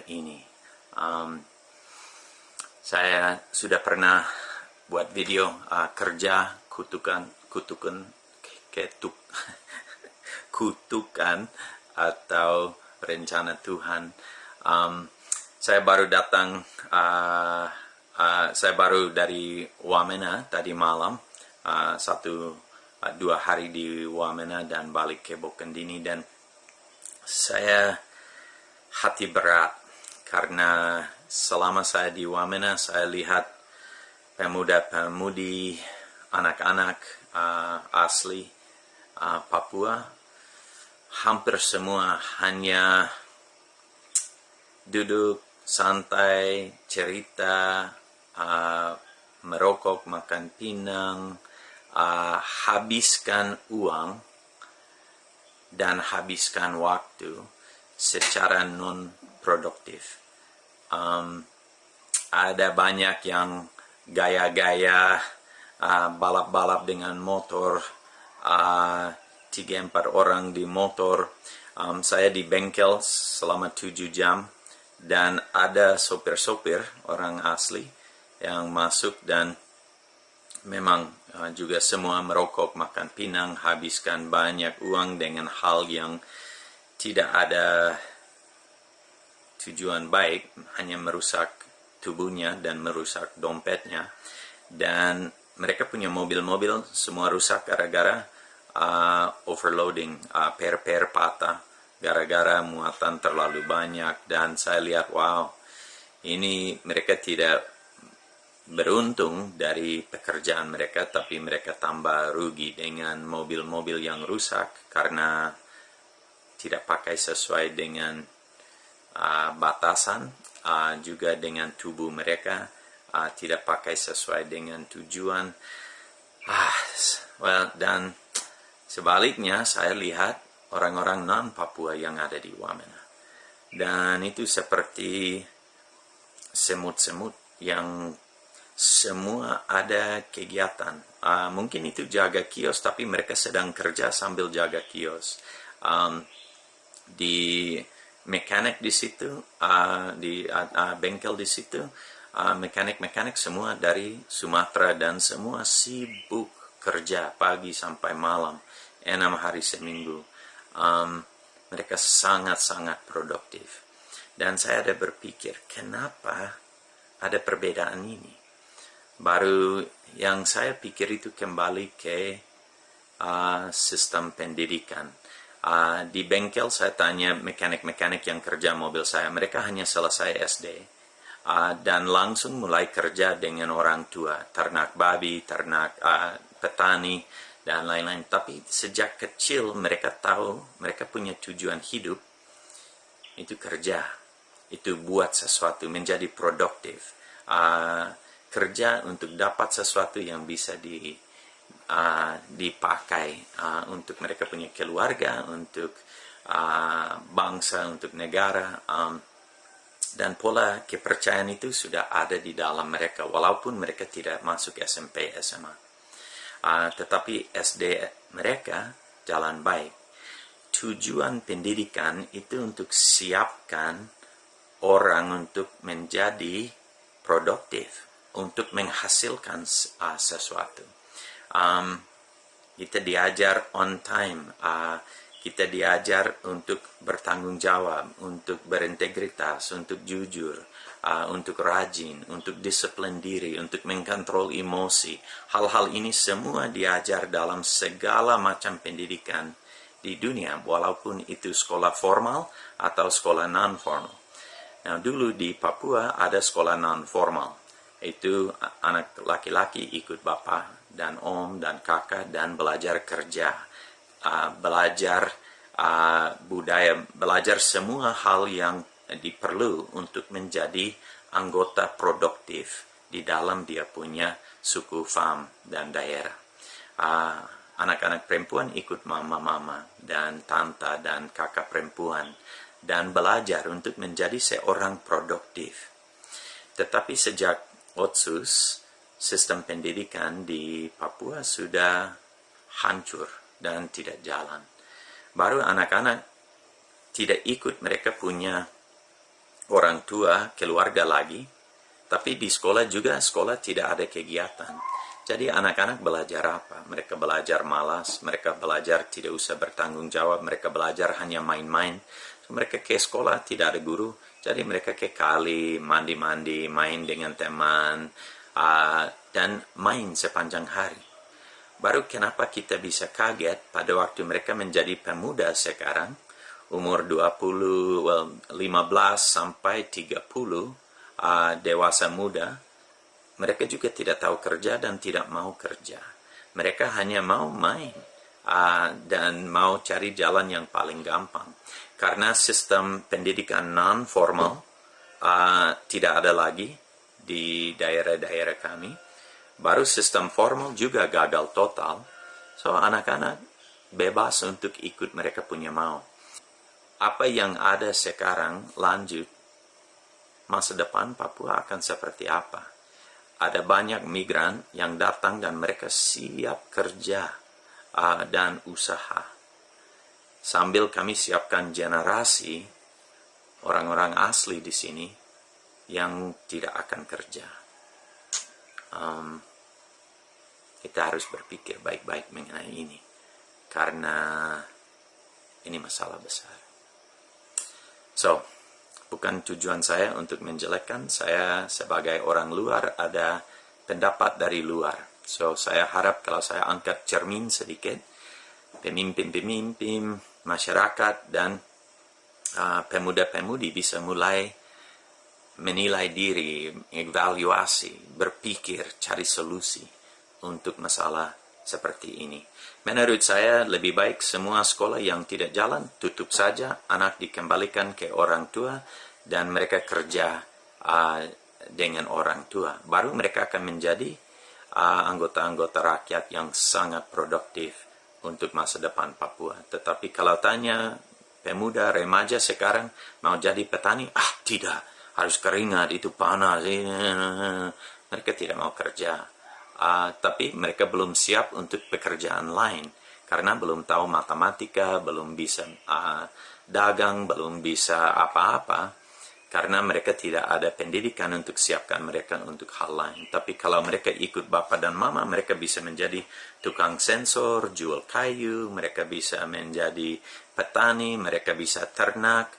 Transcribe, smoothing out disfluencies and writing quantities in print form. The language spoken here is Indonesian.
ini. Saya sudah pernah buat video kerja kutukan atau rencana Tuhan. Saya baru datang, saya baru dari Wamena tadi malam, 2 hari di Wamena dan balik ke Bokendini, dan saya hati berat karena selama saya di Wamena saya lihat pemuda-pemudi, anak-anak asli Papua hampir semua hanya duduk santai, cerita, merokok, makan pinang, habiskan uang dan habiskan waktu secara non-produktif. Ada banyak yang gaya-gaya, balap-balap dengan motor, 3-4 orang di motor. Saya di bengkel selama 7 jam, dan ada sopir-sopir orang asli yang masuk, dan memang juga semua merokok, makan pinang, habiskan banyak uang dengan hal yang tidak ada tujuan baik, hanya merusak tubuhnya dan merusak dompetnya. Dan mereka punya mobil-mobil semua rusak gara-gara overloading, per patah, gara-gara muatan terlalu banyak. Dan saya lihat, wow, ini mereka tidak beruntung dari pekerjaan mereka, tapi mereka tambah rugi dengan mobil-mobil yang rusak karena tidak pakai sesuai dengan batasan, juga dengan tubuh mereka tidak pakai sesuai dengan tujuan. Dan sebaliknya saya lihat orang-orang non-Papua yang ada di Wamena, dan itu seperti semut-semut yang semua ada kegiatan. Mungkin itu jaga kios, tapi mereka sedang kerja sambil jaga kios. Di mekanik di situ, di bengkel di situ, mekanik semua dari Sumatera, dan semua sibuk kerja pagi sampai malam, 6 hari seminggu. Mereka sangat-sangat produktif. Dan saya ada berpikir, kenapa ada perbedaan ini? Baru yang saya pikir itu kembali ke sistem pendidikan. Di bengkel saya tanya mekanik-mekanik yang kerja mobil saya, mereka hanya selesai SD dan langsung mulai kerja dengan orang tua, ternak babi, ternak petani, dan lain-lain. Tapi sejak kecil mereka tahu, mereka punya tujuan hidup, itu kerja, itu buat sesuatu, menjadi produktif, kerja untuk dapat sesuatu yang bisa dipakai untuk mereka punya keluarga, untuk bangsa, untuk negara. Dan pola kepercayaan itu sudah ada di dalam mereka, walaupun mereka tidak masuk SMP, SMA. Tetapi SD mereka jalan baik. Tujuan pendidikan itu untuk siapkan orang untuk menjadi produktif, untuk menghasilkan sesuatu. Kita diajar on time, kita diajar untuk bertanggung jawab, untuk berintegritas, untuk jujur, untuk rajin, untuk disiplin diri, untuk mengkontrol emosi. Hal-hal ini semua diajar dalam segala macam pendidikan di dunia, walaupun itu sekolah formal atau sekolah non-formal. Nah, dulu di Papua ada sekolah non-formal. Itu anak laki-laki ikut bapak dan om dan kakak dan belajar kerja, belajar budaya, belajar semua hal yang diperlu untuk menjadi anggota produktif di dalam dia punya suku, fam, dan daerah. Anak-anak perempuan ikut mama-mama dan tante dan kakak perempuan dan belajar untuk menjadi seorang produktif. Tetapi sejak Otsus, sistem pendidikan di Papua sudah hancur dan tidak jalan. Baru anak-anak tidak ikut, mereka punya orang tua, keluarga lagi, tapi di sekolah juga, sekolah tidak ada kegiatan. Jadi anak-anak belajar apa? Mereka belajar malas, mereka belajar tidak usah bertanggung jawab, mereka belajar hanya main-main. Mereka ke sekolah tidak ada guru, jadi mereka ke kali, mandi-mandi, main dengan teman, dan main sepanjang hari. Baru kenapa kita bisa kaget pada waktu mereka menjadi pemuda sekarang, umur 15 sampai 30, dewasa muda, mereka juga tidak tahu kerja dan tidak mau kerja. Mereka hanya mau main dan mau cari jalan yang paling gampang. Karena sistem pendidikan non-formal tidak ada lagi di daerah-daerah kami. Baru sistem formal juga gagal total. So anak-anak bebas untuk ikut mereka punya mau. Apa yang ada sekarang lanjut, masa depan Papua akan seperti apa? Ada banyak migran yang datang dan mereka siap kerja dan usaha. Sambil kami siapkan generasi orang-orang asli di sini yang tidak akan kerja. Kita harus berpikir baik-baik mengenai ini. Karena ini masalah besar. So, bukan tujuan saya untuk menjelekkan, saya sebagai orang luar ada pendapat dari luar. So, saya harap kalau saya angkat cermin sedikit, pemimpin-pemimpin, masyarakat, dan pemuda-pemudi bisa mulai menilai diri, evaluasi, berpikir, cari solusi untuk masalah seperti ini. Menurut saya lebih baik semua sekolah yang tidak jalan tutup saja, anak dikembalikan ke orang tua dan mereka kerja dengan orang tua. Baru mereka akan menjadi anggota-anggota rakyat yang sangat produktif untuk masa depan Papua. Tetapi kalau tanya pemuda remaja sekarang mau jadi petani, tidak, harus keringat, itu panas, mereka tidak mau kerja. Tapi mereka belum siap untuk pekerjaan lain karena belum tahu matematika, belum bisa dagang, belum bisa apa-apa karena mereka tidak ada pendidikan untuk siapkan mereka untuk hal lain. Tapi kalau mereka ikut bapak dan mama, mereka bisa menjadi tukang sensor, jual kayu, mereka bisa menjadi petani, mereka bisa ternak,